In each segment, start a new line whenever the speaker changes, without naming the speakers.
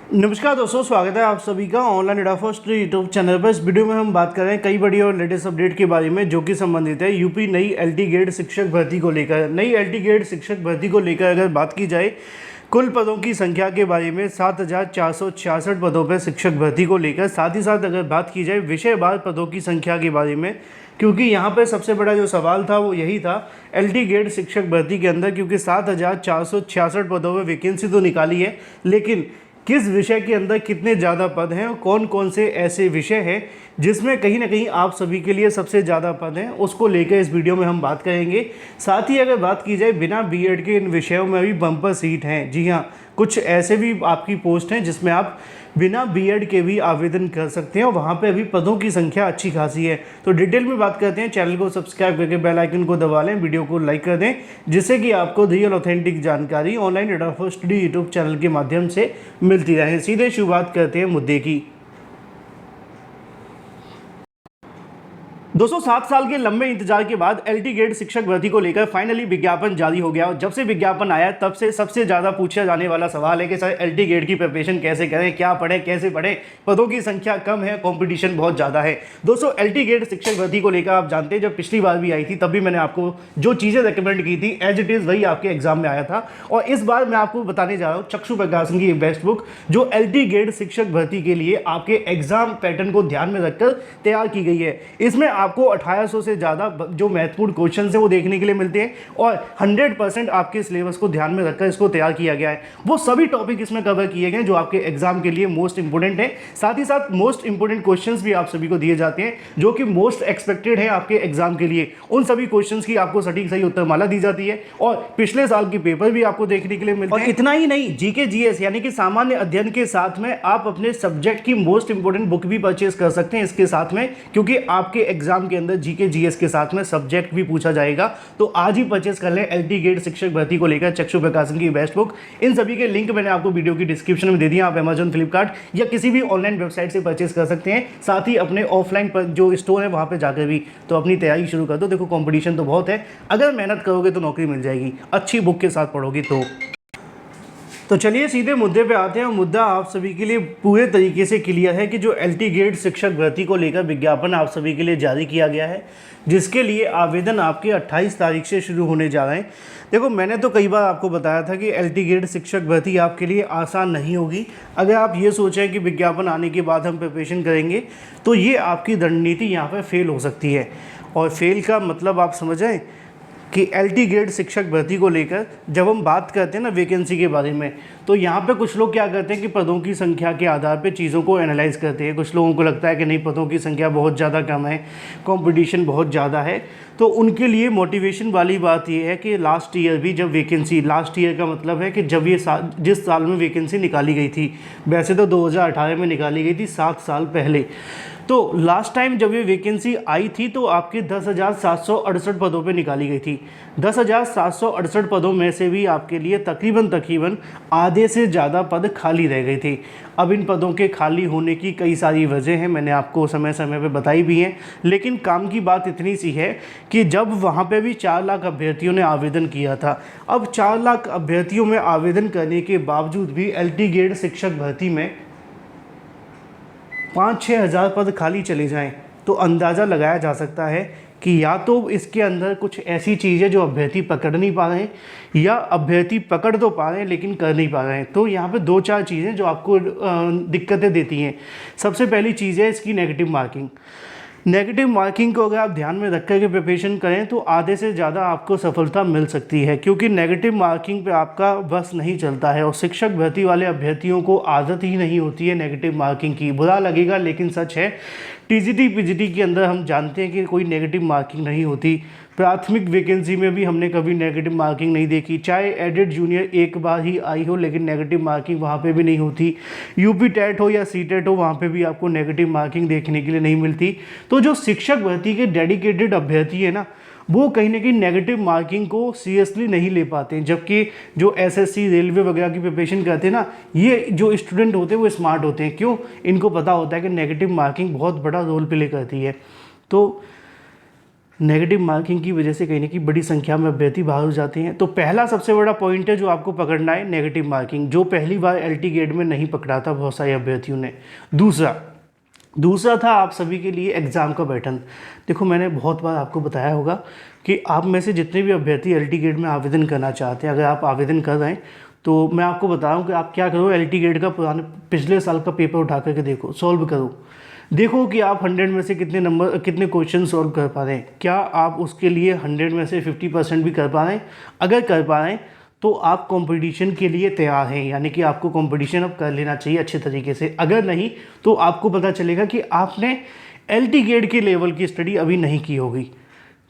नमस्कार दोस्तों, स्वागत है आप सभी का ऑनलाइन एडा फर्स्ट यूट्यूब चैनल पर। इस वीडियो में हम बात कर रहे हैं कई बड़ी और लेटेस्ट अपडेट के बारे में जो कि संबंधित है यूपी नई एलटी ग्रेड शिक्षक भर्ती को लेकर। नई एलटी ग्रेड शिक्षक भर्ती को लेकर अगर बात की जाए, कुल पदों की संख्या के बारे में 7,466 पदों पर शिक्षक भर्ती को लेकर, साथ ही साथ अगर बात की जाए विषयवार पदों की संख्या के बारे में, क्योंकि यहाँ पर सबसे बड़ा जो सवाल था वो यही था एलटी ग्रेड शिक्षक भर्ती के अंदर, क्योंकि 7,466 पदों में वैकेंसी तो निकाली है, लेकिन किस विषय के अंदर कितने ज़्यादा पद हैं और कौन कौन से ऐसे विषय हैं जिसमें कहीं ना कहीं आप सभी के लिए सबसे ज़्यादा पद हैं, उसको लेकर इस वीडियो में हम बात करेंगे। साथ ही अगर बात की जाए बिना बीएड के इन विषयों में भी बम्पर सीट हैं। जी हाँ, कुछ ऐसे भी आपकी पोस्ट हैं जिसमें आप बिना बीएड के भी आवेदन कर सकते हैं और वहाँ पे अभी पदों की संख्या अच्छी खासी है। तो डिटेल में बात करते हैं। चैनल को सब्सक्राइब करके बेल आइकन को दबा लें, वीडियो को लाइक कर दें, जिससे कि आपको रियल ऑथेंटिक जानकारी ऑनलाइन एडा फॉर स्टडी यूट्यूब चैनल के माध्यम से मिलती रहे। सीधे शुरुआत करते हैं मुद्दे की। दोस्तों, 7 साल के लंबे इंतजार के बाद एलटी ग्रेड शिक्षक भर्ती को लेकर फाइनली विज्ञापन जारी हो गया। और जब से विज्ञापन आया तब से सबसे ज़्यादा पूछा जाने वाला सवाल है कि सर एलटी ग्रेड की प्रिपरेशन कैसे करें, क्या पढ़ें, कैसे पढ़ें, पदों की संख्या कम है, कंपटीशन बहुत ज़्यादा है। दोस्तों, एलटी ग्रेड शिक्षक भर्ती को लेकर आप जानते हैं, जब पिछली बार भी आई थी तब भी मैंने आपको जो चीज़ें रिकमेंड की थी एज इट इज़ वही आपके एग्जाम में आया था। और इस बार मैं आपको बताने जा रहा हूँ चक्षु प्रकाशन की बेस्ट बुक, जो एलटी ग्रेड शिक्षक भर्ती के लिए आपके एग्जाम पैटर्न को ध्यान में रखकर तैयार की गई है। इसमें आपको 1800 से ज़्यादा जो महत्वपूर्ण क्वेश्चन है वो देखने के लिए मिलते हैं और 100% आपके सिलेबस को ध्यान में रखकर इसको तैयार किया गया है। वो सभी टॉपिक इसमें कवर किए गए जो आपके एग्जाम के लिए मोस्ट इंपोर्टेंट है। साथ ही साथ मोस्ट इंपोर्टेंट क्वेश्चंस भी आप सभी को दिए जाते हैं जो कि मोस्ट एक्सपेक्टेड है आपके एग्जाम के लिए। उन सभी क्वेश्चंस की आपको सटीक सही उत्तरमाला दी जाती है और पिछले साल की पेपर भी आपको देखने के लिए मिलते हैं। और इतना ही नहीं, जीके जीएस यानी कि सामान्य अध्ययन के साथ में आप अपने सब्जेक्ट की मोस्ट इंपोर्टेंट बुक भी परचेज कर सकते हैं इसके साथ में, क्योंकि आपके एग्जाम के अंदर जीके जीएस के साथ में सब्जेक्ट भी पूछा जाएगा। तो आज ही परचेस कर लें एलटी ग्रेड शिक्षक भर्ती को लेकर चक्षु प्रकाशन की बेस्ट बुक। इन सभी के लिंक मैंने आपको वीडियो की डिस्क्रिप्शन में दे दिया। आप अमेजन, फ्लिपकार्ट या किसी भी ऑनलाइन वेबसाइट से परचेस कर सकते हैं। साथ ही अपने ऑफलाइन पर जो स्टोर है वहां पर जाकर भी तो अपनी तैयारी शुरू कर दो। देखो, कंपटीशन तो बहुत है, अगर मेहनत करोगे तो नौकरी मिल जाएगी, अच्छी बुक के साथ पढ़ोगी तो चलिए सीधे मुद्दे पे आते हैं। मुद्दा आप सभी के लिए पूरे तरीके से क्लियर है कि जो एलटी ग्रेड शिक्षक भर्ती को लेकर विज्ञापन आप सभी के लिए जारी किया गया है, जिसके लिए आवेदन आपके 28 तारीख से शुरू होने जा रहे हैं। देखो, मैंने तो कई बार आपको बताया था कि एलटी ग्रेड शिक्षक भर्ती आपके लिए आसान नहीं होगी। अगर आप ये सोचें कि विज्ञापन आने के बाद हम प्रिपरेशन करेंगे तो ये आपकी रणनीति यहाँ पर फेल हो सकती है। और फेल का मतलब आप समझें कि एलटी ग्रेड शिक्षक भर्ती को लेकर जब हम बात करते हैं ना वैकेंसी के बारे में, तो यहाँ पे कुछ लोग क्या करते हैं कि पदों की संख्या के आधार पे चीज़ों को एनालाइज करते हैं। कुछ लोगों को लगता है कि नहीं, पदों की संख्या बहुत ज़्यादा कम है, कंपटीशन बहुत ज़्यादा है। तो उनके लिए मोटिवेशन वाली बात ये है कि लास्ट ईयर भी जब वैकेंसी, लास्ट ईयर का मतलब है कि जब ये जिस साल में वैकेंसी निकाली गई थी, वैसे तो 2018 में निकाली गई थी, 7 साल पहले। तो लास्ट टाइम जब ये वैकेंसी आई थी तो आपके 10,768 पदों पे निकाली गई थी। 10,768 पदों में से भी आपके लिए तकरीबन आधे से ज़्यादा पद खाली रह गए थे। अब इन पदों के खाली होने की कई सारी वजह हैं, मैंने आपको समय समय पे बताई भी हैं, लेकिन काम की बात इतनी सी है कि जब वहाँ पे भी 4 लाख अभ्यर्थियों ने आवेदन किया था, अब 4 लाख अभ्यर्थियों में आवेदन करने के बावजूद भी एलटी ग्रेड शिक्षक भर्ती में 5-6 हज़ार पद खाली चले जाएं, तो अंदाज़ा लगाया जा सकता है कि या तो इसके अंदर कुछ ऐसी चीज़ है जो अभ्यर्थी पकड़ नहीं पा रहे हैं, या अभ्यर्थी पकड़ तो पा रहे हैं लेकिन कर नहीं पा रहे हैं। तो यहाँ पे 2-4 चीज़ें जो आपको दिक्कतें देती हैं। सबसे पहली चीज़ है इसकी नेगेटिव मार्किंग। नेगेटिव मार्किंग को अगर आप ध्यान में रख कर के प्रिपरेशन करें तो आधे से ज़्यादा आपको सफलता मिल सकती है, क्योंकि नेगेटिव मार्किंग पे आपका बस नहीं चलता है और शिक्षक भर्ती वाले अभ्यर्थियों को आदत ही नहीं होती है नेगेटिव मार्किंग की। बुरा लगेगा लेकिन सच है। टीजीटी पीजीटी के अंदर हम जानते हैं कि कोई नेगेटिव मार्किंग नहीं होती। प्राथमिक वैकेंसी में भी हमने कभी नेगेटिव मार्किंग नहीं देखी, चाहे एडेड जूनियर एक बार ही आई हो लेकिन नेगेटिव मार्किंग वहाँ पे भी नहीं होती। यूपी टेट हो या सी टेट हो, वहाँ पे भी आपको नेगेटिव मार्किंग देखने के लिए नहीं मिलती। तो जो शिक्षक भर्ती के डेडिकेटेड अभ्यर्थी है ना, वो कहीं ना कहीं नेगेटिव मार्किंग को सीरियसली नहीं ले पाते हैं। जबकि जो एसएससी, रेलवे वगैरह की प्रिपरेशन करते हैं ना, ये जो स्टूडेंट होते हैं वो स्मार्ट होते हैं। क्यों? इनको पता होता है कि नेगेटिव मार्किंग बहुत बड़ा रोल प्ले करती है। तो नेगेटिव मार्किंग की वजह से कहीं ना कहीं बड़ी संख्या में अभ्यर्थी बाहर हो जाते हैं। तो पहला सबसे बड़ा पॉइंट है जो आपको पकड़ना है, नेगेटिव मार्किंग, जो पहली बार एलटी गेट में नहीं पकड़ा था बहुत सारे अभ्यर्थियों ने। दूसरा था आप सभी के लिए एग्ज़ाम का पैटर्न। देखो मैंने बहुत बार आपको बताया होगा कि आप में से जितने भी अभ्यर्थी एलटी गेट में आवेदन करना चाहते हैं, अगर आप आवेदन कर रहे हैं तो मैं आपको बता रहा हूँ कि आप क्या करो, एलटी गेट का पिछले साल का पेपर उठा करके देखो, सॉल्व करो, देखो कि आप 100 में से कितने क्वेश्चन सॉल्व कर पा रहे हैं। क्या आप उसके लिए 100 में से 50% भी कर पा रहे हैं? अगर कर पा रहे हैं तो आप कंपटीशन के लिए तैयार हैं, यानी कि आपको कंपटीशन अब कर लेना चाहिए अच्छे तरीके से। अगर नहीं तो आपको पता चलेगा कि आपने एलटी गेट के लेवल की स्टडी अभी नहीं की होगी।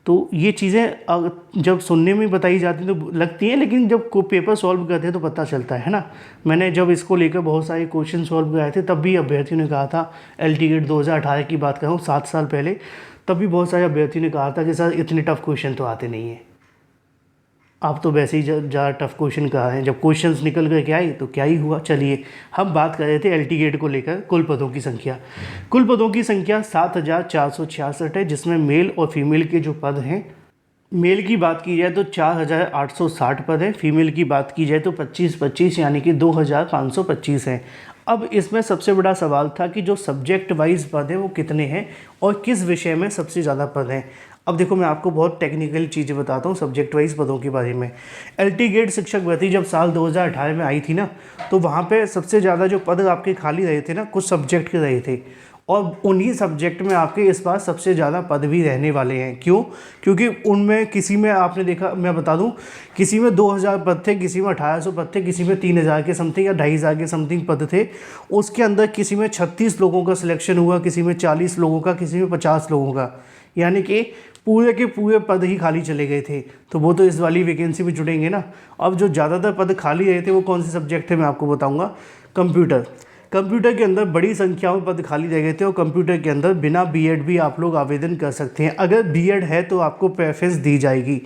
तो ये चीज़ें जब सुनने में बताई जाती हैं तो लगती हैं, लेकिन जब को पेपर सॉल्व करते हैं तो पता चलता है ना। मैंने जब इसको लेकर बहुत सारे क्वेश्चन सॉल्व कराए थे तब भी अभ्यर्थियों ने कहा था, एलटी गेट 2018 की बात कर रहा हूँ, 7 साल पहले, तब भी बहुत सारे अभ्यर्थियों ने कहा था कि सर इतने टफ क्वेश्चन तो आते नहीं हैं, आप तो वैसे ही ज़्यादा टफ क्वेश्चन कहा है। जब क्वेश्चंस निकल कर के आए तो क्या ही हुआ। चलिए हम बात कर रहे थे एलटी गेट को लेकर कुल पदों की संख्या। कुल पदों की संख्या 7466 है, जिसमें मेल और फीमेल के जो पद हैं, मेल की बात की जाए तो 4860 पद हैं, फीमेल की बात की जाए तो 25 यानी कि 2525 हैं। अब इसमें सबसे बड़ा सवाल था कि जो सब्जेक्ट वाइज पद हैं वो कितने हैं और किस विषय में सबसे ज़्यादा पद हैं। अब देखो मैं आपको बहुत टेक्निकल चीज़ें बताता हूँ सब्जेक्ट वाइज पदों के बारे में। एलटी गेट शिक्षक भर्ती जब साल 2018 में आई थी ना, तो वहाँ पे सबसे ज़्यादा जो पद आपके खाली रहे थे ना, कुछ सब्जेक्ट के रहे थे, और उन्हीं सब्जेक्ट में आपके इस बार सबसे ज़्यादा पद भी रहने वाले हैं। क्यों? क्योंकि उनमें किसी में आपने देखा, मैं बता दूं, किसी में 2000 पद थे, किसी में 1800 पद थे, किसी में 3000 के समथिंग या 2500 के समथिंग पद थे। उसके अंदर किसी में 36 लोगों का सिलेक्शन हुआ, किसी में 40 लोगों का, किसी में 50 लोगों का, यानी कि पूरे के पूरे पद ही खाली चले गए थे। तो वो तो इस वाली वैकेंसी में जुड़ेंगे ना। अब जो ज़्यादातर पद खाली रहे थे वो कौन से सब्जेक्ट थे मैं आपको बताऊँगा। कंप्यूटर के अंदर बड़ी संख्या में पद खाली रह गए थे, और कंप्यूटर के अंदर बिना बीएड भी आप लोग आवेदन कर सकते हैं। अगर बीएड है तो आपको प्रेफरेंस दी जाएगी।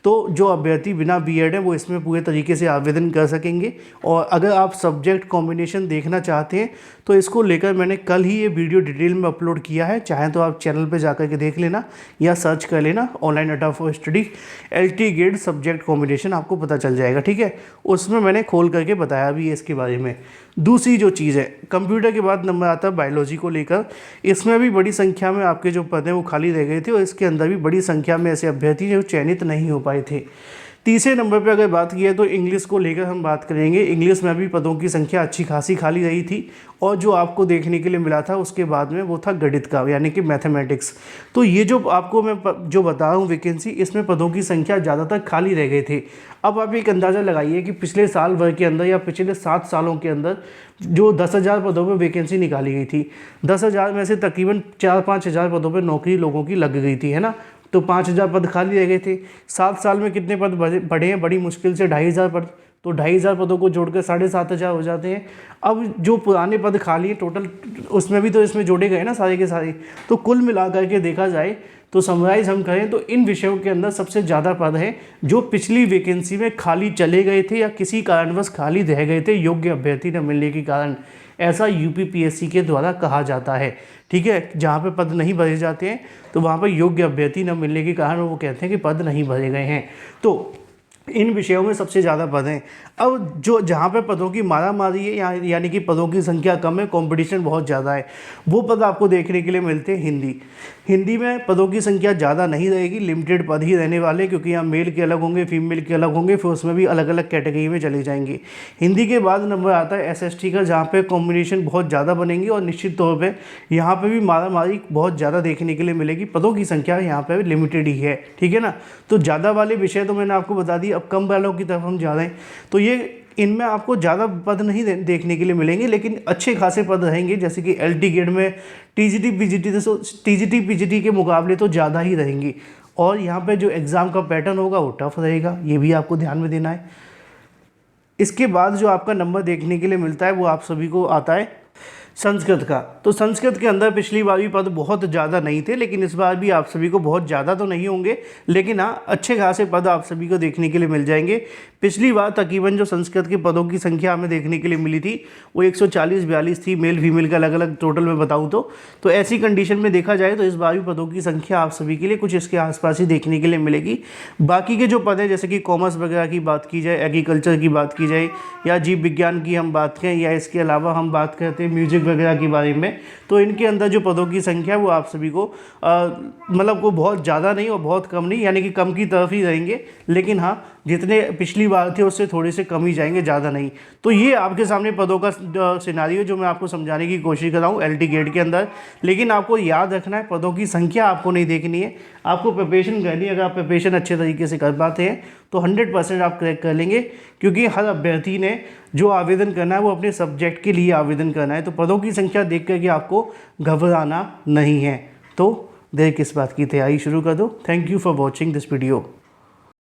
तो जो अभ्यर्थी बिना बीएड है वो इसमें पूरे तरीके से आवेदन कर सकेंगे। और अगर आप सब्जेक्ट कॉम्बिनेशन देखना चाहते हैं तो इसको लेकर मैंने कल ही ये वीडियो डिटेल में अपलोड किया है, चाहे तो आप चैनल पर जाकर के देख लेना या सर्च कर लेना online Adda for study LT गेट सब्जेक्ट कॉम्बिनेशन, आपको पता चल जाएगा। ठीक है, उसमें मैंने खोल करके बताया भी है इसके बारे में। दूसरी जो चीज़ है, कंप्यूटर के बाद नंबर आता है बायोलॉजी को लेकर। इसमें भी बड़ी संख्या में आपके जो पद हैं वो खाली रह गए थे, और इसके अंदर भी बड़ी संख्या में ऐसे अभ्यर्थी जो चयनित नहीं हो पाए थे। तीसरे नंबर पे अगर बात की है तो इंग्लिश को लेकर हम बात करेंगे। इंग्लिश में भी पदों की संख्या अच्छी खासी खाली रही थी, और जो आपको देखने के लिए मिला था उसके बाद में वो था गणित का, यानी कि मैथमेटिक्स। तो ये जो आपको मैं जो बता रहा हूँ वैकेंसी, इसमें पदों की संख्या ज़्यादातर खाली रह गए थे। अब आप एक अंदाज़ा लगाइए कि पिछले साल भर के अंदर या पिछले 7 सालों के अंदर जो 10,000 पदों पर वैकेंसी निकाली गई थी, 10,000 में से तकरीबन 4-5 हज़ार पदों पर नौकरी लोगों की लग गई थी, है ना। तो 5,000 पद खाली रह गए थे। 7 साल में कितने पद बढ़े हैं? बड़ी मुश्किल से 2,500 पद। तो 2,500 पदों को जोड़कर 7,500 हो जाते हैं। अब जो पुराने पद खाली हैं टोटल, उसमें भी तो इसमें जोड़े गए ना सारे के सारे। तो कुल मिला करके देखा जाए तो समराइज हम करें तो इन विषयों के अंदर सबसे ज़्यादा पद हैं जो पिछली वैकेंसी में खाली चले गए थे या किसी कारणवश खाली रह गए थे योग्य अभ्यर्थी न मिलने के कारण। ऐसा यूपीपीएससी के द्वारा कहा जाता है। ठीक है, जहाँ पे पद नहीं भरे जाते हैं तो वहाँ पर योग्य अभ्यर्थी न मिलने के कारण वो कहते हैं कि पद नहीं भरे गए हैं। तो इन विषयों में सबसे ज़्यादा पद हैं। अब जो जहाँ पे पदों की मारामारी है, यानी कि पदों की संख्या कम है, कंपटीशन बहुत ज़्यादा है, वो पद आपको देखने के लिए मिलते हैं हिंदी में पदों की संख्या ज़्यादा नहीं रहेगी, लिमिटेड पद ही रहने वाले, क्योंकि यहाँ मेल के अलग होंगे, फीमेल के अलग होंगे, फिर उसमें भी अलग अलग कैटेगरी में चले जाएंगे। हिंदी के बाद नंबर आता है एसएसटी का, जहाँ पे कॉम्बिनेशन बहुत ज़्यादा बनेंगे और निश्चित तौर पर यहाँ पर भी मारामारी बहुत ज़्यादा देखने के लिए मिलेगी। पदों की संख्या यहाँ पर लिमिटेड ही है। ठीक है ना। तो ज़्यादा वाले विषय तो मैंने आपको बता दी, अब कम वालों की तरफ हम जा रहे हैं। तो ये इनमें आपको ज़्यादा पद नहीं देखने के लिए मिलेंगे, लेकिन अच्छे खासे पद रहेंगे। जैसे कि एलटी गेट में टीजीटी पीजीटी के मुकाबले तो ज़्यादा ही रहेंगी, और यहाँ पे जो एग्ज़ाम का पैटर्न होगा वो टफ रहेगा, ये भी आपको ध्यान में देना है। इसके बाद जो आपका नंबर देखने के लिए मिलता है वो आप सभी को आता है संस्कृत का, तो संस्कृत के अंदर पिछली बार भी पद बहुत ज़्यादा नहीं थे, लेकिन इस बार भी आप सभी को बहुत ज़्यादा तो नहीं होंगे, लेकिन हाँ अच्छे खासे पद आप सभी को देखने के लिए मिल जाएंगे। पिछली बार तकरीबन जो संस्कृत के पदों की संख्या हमें देखने के लिए मिली थी वो 140-42 थी, मेल फीमेल का अलग अलग टोटल में बताऊँ तो ऐसी कंडीशन में देखा जाए तो इस बार भी पदों की संख्या आप सभी के लिए कुछ इसके आसपास ही देखने के लिए मिलेगी। बाकी के जो पद हैं जैसे कि कॉमर्स वगैरह की बात की जाए, एग्रीकल्चर की बात की जाए, या जीव विज्ञान की हम बात करें, या इसके अलावा हम बात करते हैं म्यूजिक वगैरह के बारे में, तो इनके अंदर जो पदों की संख्या वो आप सभी को मतलब को बहुत ज़्यादा नहीं और बहुत कम नहीं, यानी कि कम की तरफ ही रहेंगे, लेकिन हाँ जितने पिछली बार थे उससे थोड़े से कम ही जाएंगे, ज़्यादा नहीं। तो ये आपके सामने पदों का सिनारियो जो मैं आपको समझाने की कोशिश कर रहा हूँ एलटी गेट के अंदर। लेकिन आपको याद रखना है पदों की संख्या आपको नहीं देखनी है, आपको प्रिपरेशन करनी है। अगर आप प्रिपरेशन अच्छे तरीके से कर पाते हैं तो 100% आप क्रैक कर लेंगे, क्योंकि हर अभ्यर्थी ने जो आवेदन करना है वो अपने सब्जेक्ट के लिए आवेदन करना है। तो पदों की संख्या देख करके आपको घबराना नहीं है। तो देर किस बात की, तैयारी शुरू कर दो। Thank you for watching this video.